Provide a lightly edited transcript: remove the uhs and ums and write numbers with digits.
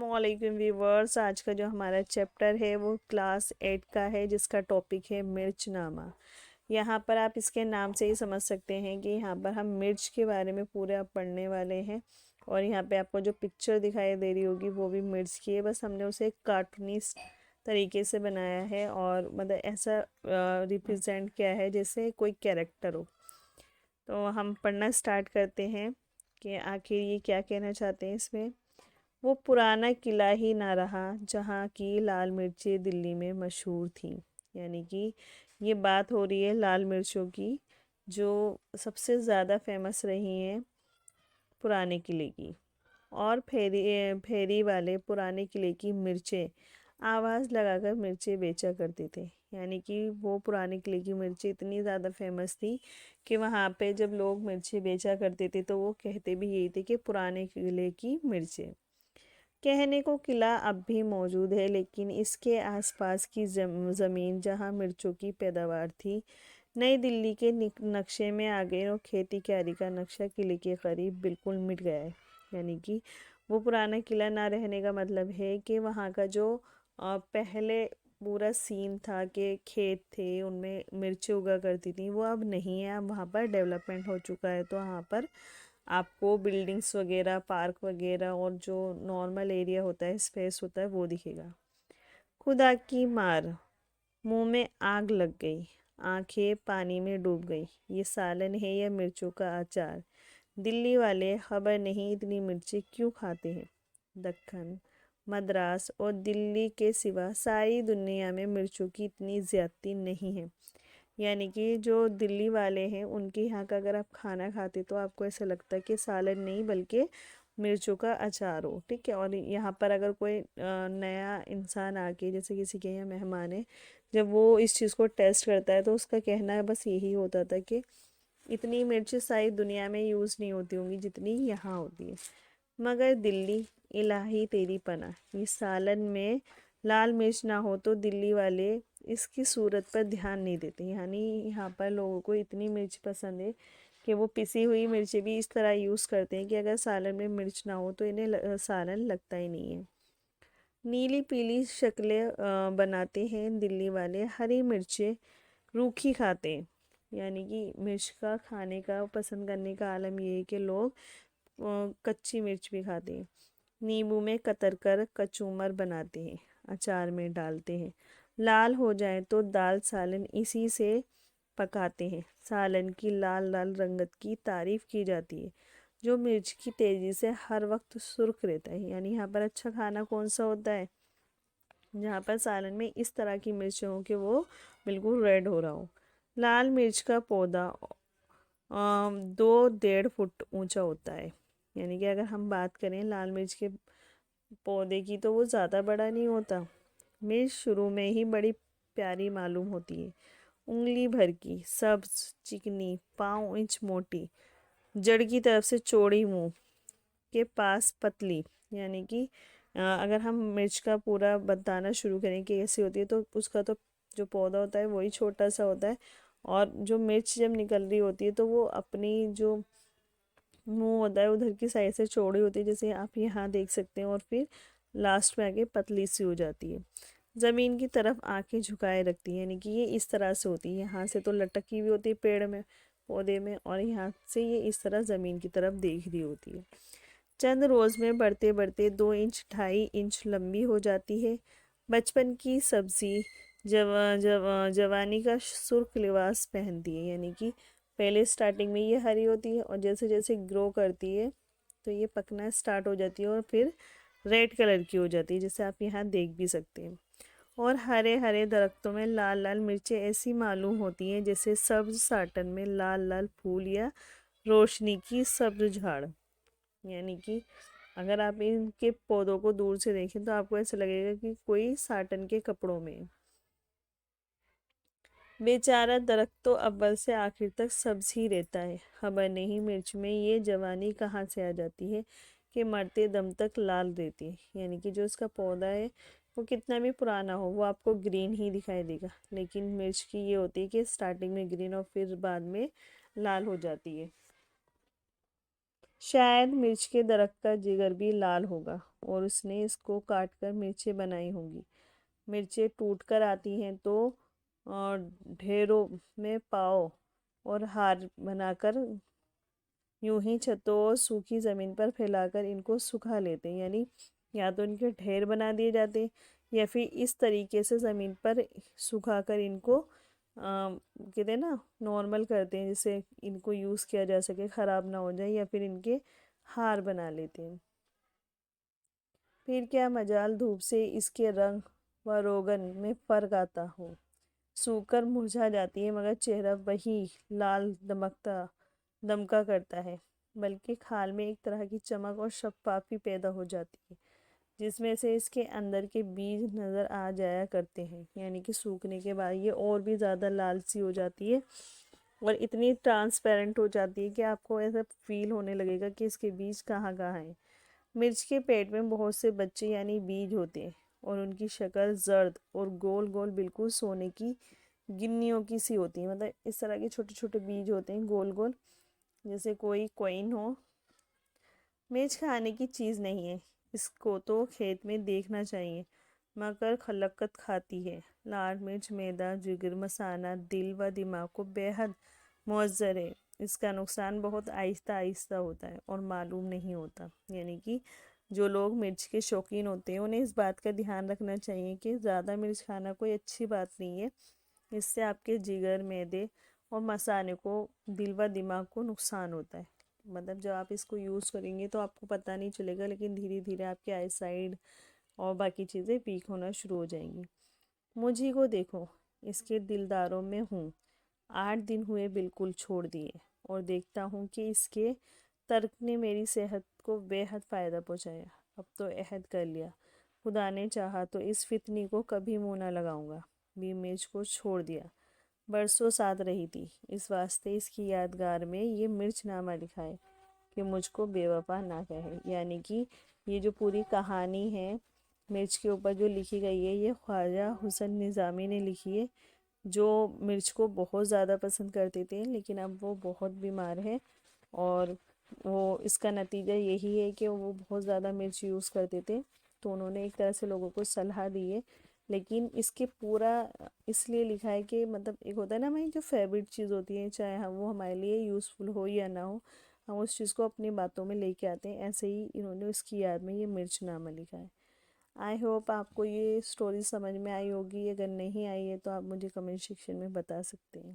अस्सलाम वालेकुम व्यूवर्स। आज का जो हमारा चैप्टर है वो क्लास 8 का है, जिसका टॉपिक है मिर्च नामा। यहाँ पर आप इसके नाम से ही समझ सकते हैं कि यहाँ पर हम मिर्च के बारे में पूरे आप पढ़ने वाले हैं। और यहाँ पे आपको जो पिक्चर दिखाई दे रही होगी वो भी मिर्च की है, बस हमने उसे कार्टूनिस्ट तरीके से बनाया है और मतलब ऐसा रिप्रेजेंट किया है जैसे कोई कैरेक्टर हो। तो हम पढ़ना स्टार्ट करते हैं कि आखिर ये क्या कहना चाहते हैं इसमें। वो पुराना किला ही ना रहा जहाँ की लाल मिर्चें दिल्ली में मशहूर थी। यानी कि ये बात हो रही है लाल मिर्चों की, जो सबसे ज़्यादा फेमस रही हैं पुराने किले की। और फेरी फेरी वाले पुराने किले की मिर्चें आवाज़ लगाकर मिर्चें बेचा करते थे। यानी कि वो पुराने किले की मिर्चें इतनी ज़्यादा फेमस थी कि वहाँ पे जब लोग मिर्चें बेचा करते थे तो वो कहते भी यही थे कि पुराने किले की मिर्चें। कहने को किला अब भी मौजूद है, लेकिन इसके आसपास की ज़मीन जहाँ मिर्चों की पैदावार थी नई दिल्ली के नक्शे में आ गई और खेती क्यारी का नक्शा किले के करीब बिल्कुल मिट गया है। यानी कि वो पुराना किला ना रहने का मतलब है कि वहाँ का जो पहले पूरा सीन था कि खेत थे उनमें मिर्चें उगा करती थी, वो अब नहीं है। अब वहाँ पर डेवलपमेंट हो चुका है, तो वहाँ पर आपको बिल्डिंग्स वगैरह, पार्क वगैरह और जो नॉर्मल एरिया होता है, स्पेस होता है, वो दिखेगा। खुदा की मार, मुंह में आग लग गई, आंखें पानी में डूब गई। ये सालन है या मिर्चों का अचार? दिल्ली वाले खबर नहीं इतनी मिर्ची क्यों खाते हैं। दक्कन, मद्रास और दिल्ली के सिवा सारी दुनिया में मिर्चों की इतनी ज़्यादती नहीं है। यानी कि जो दिल्ली वाले हैं उनके यहाँ का अगर आप खाना खाते तो आपको ऐसा लगता है कि सालन नहीं बल्कि मिर्चों का अचार हो। ठीक है। और यहाँ पर अगर कोई नया इंसान आके, जैसे किसी के यहाँ मेहमान है, जब वो इस चीज़ को टेस्ट करता है तो उसका कहना है बस यही होता था कि इतनी मिर्च सारी दुनिया में यूज़ नहीं होती होंगी जितनी यहाँ होती है। मगर दिल्ली, इलाही तेरी पनाह, ये सालन में लाल मिर्च ना हो तो दिल्ली वाले इसकी सूरत पर ध्यान नहीं देते। यानी यहाँ पर लोगों को इतनी मिर्च पसंद है कि वो पिसी हुई मिर्चें भी इस तरह यूज़ करते हैं कि अगर सालन में मिर्च ना हो तो इन्हें सालन लगता ही नहीं है। नीली पीली शक्लें बनाते हैं दिल्ली वाले, हरी मिर्चें रूखी खाते हैं। यानी कि मिर्च का खाने का पसंद करने का आलम ये है कि लोग कच्ची मिर्च भी खाते हैं। नींबू में कतर कर कचूमर बनाते हैं, अचार में डालते हैं। लाल हो जाए तो दाल सालन इसी से पकाते हैं। सालन की लाल लाल रंगत की तारीफ की जाती है, जो मिर्च की तेज़ी से हर वक्त सुर्ख रहता है। यानी यहाँ पर अच्छा खाना कौन सा होता है जहाँ पर सालन में इस तरह की मिर्च हो कि वो बिल्कुल रेड हो रहा हो। लाल मिर्च का पौधा 2-1.5 फुट ऊंचा होता है। यानी कि अगर हम बात करें लाल मिर्च के पौधे की तो वो ज़्यादा बड़ा नहीं होता। मिर्च शुरू में ही बड़ी प्यारी मालूम होती है, उंगली भर की, सब्ज, चिकनी, 5 इंच मोटी, जड़ की तरफ से चौड़ी, मुंह के पास पतली। यानी कि अगर हम मिर्च का पूरा बताना शुरू करें कि कैसी होती है तो उसका तो जो पौधा होता है वही छोटा सा होता है, और जो मिर्च जब निकल रही होती है तो वो अपनी जो मुंह होता है उधर की साइड से चौड़ी होती है, जैसे आप यहाँ देख सकते हैं, और फिर लास्ट में आके पतली सी हो जाती है। ज़मीन की तरफ आंखें झुकाए रखती है, यानी कि ये इस तरह से होती है, यहाँ से तो लटकी हुई होती है पेड़ में, पौधे में, और यहाँ से ये इस तरह ज़मीन की तरफ देख रही होती है। चंद रोज़ में बढ़ते बढ़ते 2 इंच 2.5 इंच लंबी हो जाती है। बचपन की सब्जी जवानी का सुर्ख लिबास पहनती है। यानी कि पहले स्टार्टिंग में ये हरी होती है और जैसे जैसे ग्रो करती है तो ये पकना स्टार्ट हो जाती है और फिर रेड कलर की हो जाती है, जैसे आप यहाँ देख भी सकते हैं। और हरे हरे दरख्तों में लाल लाल मिर्चें ऐसी मालूम होती हैं जैसे सब्ज साटन में लाल लाल फूल या रोशनी की सब्ज झाड़। यानी कि अगर आप इनके पौधों को दूर से देखें तो आपको ऐसा लगेगा कि कोई साटन के कपड़ों में है। बेचारा दरख्त तो अव्वल से आखिर तक सब्ज ही रहता है, खबर नहीं मिर्च में ये जवानी कहाँ से आ जाती है कि मरते दम तक लाल रहती है। यानी कि जो इसका पौधा है वो कितना भी पुराना हो वो आपको ग्रीन ही दिखाई देगा, लेकिन मिर्च की ये होती है कि स्टार्टिंग में ग्रीन और फिर बाद में लाल हो जाती है। शायद मिर्च के दरख्त का जिगर भी लाल होगा, اور اس نے اس کو کاٹ کر مرچیں بنائی ہوں گی۔ مرچیں ٹوٹ کر آتی ہیں تو ڈھیروں میں پاؤ اور ہار بنا کر یوں ہی چھتوں اور سوکھی زمین پر پھیلا کر ان کو سکھا لیتے ہیں، یعنی یا تو ان کے ڈھیر بنا دیے جاتے یا پھر اس طریقے سے زمین پر سکھا کر ان کو کہتے ہیں نا نارمل کرتے ہیں، جسے ان کو یوز کیا جا سکے، خراب نہ ہو جائے، یا پھر ان کے ہار بنا لیتے ہیں۔ پھر کیا مجال دھوپ سے اس کے رنگ و روغن میں فرق آتا ہو، سوکھ کر مرجھا جاتی ہے مگر چہرہ وہی لال دمکا کرتا ہے، بلکہ کھال میں ایک طرح کی چمک اور شفافی پیدا ہو جاتی ہے جس میں سے اس کے اندر کے بیج نظر آ جایا کرتے ہیں، یعنی کہ سوکھنے کے بعد یہ اور بھی زیادہ لال سی ہو جاتی ہے اور اتنی ٹرانسپیرنٹ ہو جاتی ہے کہ آپ کو ایسا فیل ہونے لگے گا کہ اس کے بیج کہاں کہاں ہیں۔ مرچ کے پیٹ میں بہت سے بچے یعنی بیج ہوتے ہیں اور ان کی شکل زرد اور گول گول بالکل سونے کی گنیوں کی سی ہوتی ہے، مطلب اس طرح کے چھوٹے چھوٹے بیج ہوتے ہیں گول گول، جیسے کوئی کوئن ہو۔ مرچ کھانے کی چیز نہیں ہے، اس کو تو کھیت میں دیکھنا چاہیے، مگر خلقت کھاتی ہے۔ لال مرچ معدہ، جگر، مثانہ، دل و دماغ کو بے حد مؤثر ہے۔ اس کا نقصان بہت آہستہ آہستہ ہوتا ہے اور معلوم نہیں ہوتا، یعنی کہ جو لوگ مرچ کے شوقین ہوتے ہیں انہیں اس بات کا دھیان رکھنا چاہیے کہ زیادہ مرچ کھانا کوئی اچھی بات نہیں ہے، اس سے آپ کے جگر، معدے اور مثانے کو، دل و دماغ کو نقصان ہوتا ہے۔ مطلب جب آپ اس کو یوز کریں گے تو آپ کو پتہ نہیں چلے گا، لیکن دھیرے دھیرے آپ کی آئی سائڈ اور باقی چیزیں ویک ہونا شروع ہو جائیں گی۔ مجھے کو دیکھو، اس کے دلداروں میں ہوں، 8 دن ہوئے بالکل چھوڑ دیے، اور دیکھتا ہوں کہ اس کے ترک نے میری صحت کو بے حد فائدہ پہنچایا۔ اب تو عہد کر لیا، خدا نے چاہا تو اس فتنی کو کبھی منہ نہ لگاؤں گا۔ بھی مرچ کو چھوڑ دیا، برسوں ساتھ رہی تھی، اس واسطے اس کی یادگار میں یہ مرچ نامہ لکھا ہے کہ مجھ کو بے وفا نہ کہے۔ یعنی کہ یہ جو پوری کہانی ہے مرچ کے اوپر جو لکھی گئی ہے، یہ خواجہ حسن نظامی نے لکھی ہے، جو مرچ کو بہت زیادہ پسند کرتے تھے، لیکن اب وہ بہت بیمار ہے، اور وہ اس کا نتیجہ یہی ہے کہ وہ بہت زیادہ مرچ یوز کرتے تھے، تو انہوں نے ایک طرح سے لوگوں کو صلاح دی ہے۔ لیکن اس کے پورا اس لیے لکھا ہے کہ مطلب ایک ہوتا ہے نا ہماری جو فیوریٹ چیز ہوتی ہے، چاہے وہ ہمارے لیے یوزفل ہو یا نہ ہو، ہم اس چیز کو اپنی باتوں میں لے کے آتے ہیں، ایسے ہی انہوں نے اس کی یاد میں یہ مرچ نامہ لکھا ہے۔ آئی ہوپ آپ کو یہ سٹوری سمجھ میں آئی ہوگی، اگر نہیں آئی ہے تو آپ مجھے کمنٹ سیکشن میں بتا سکتے ہیں۔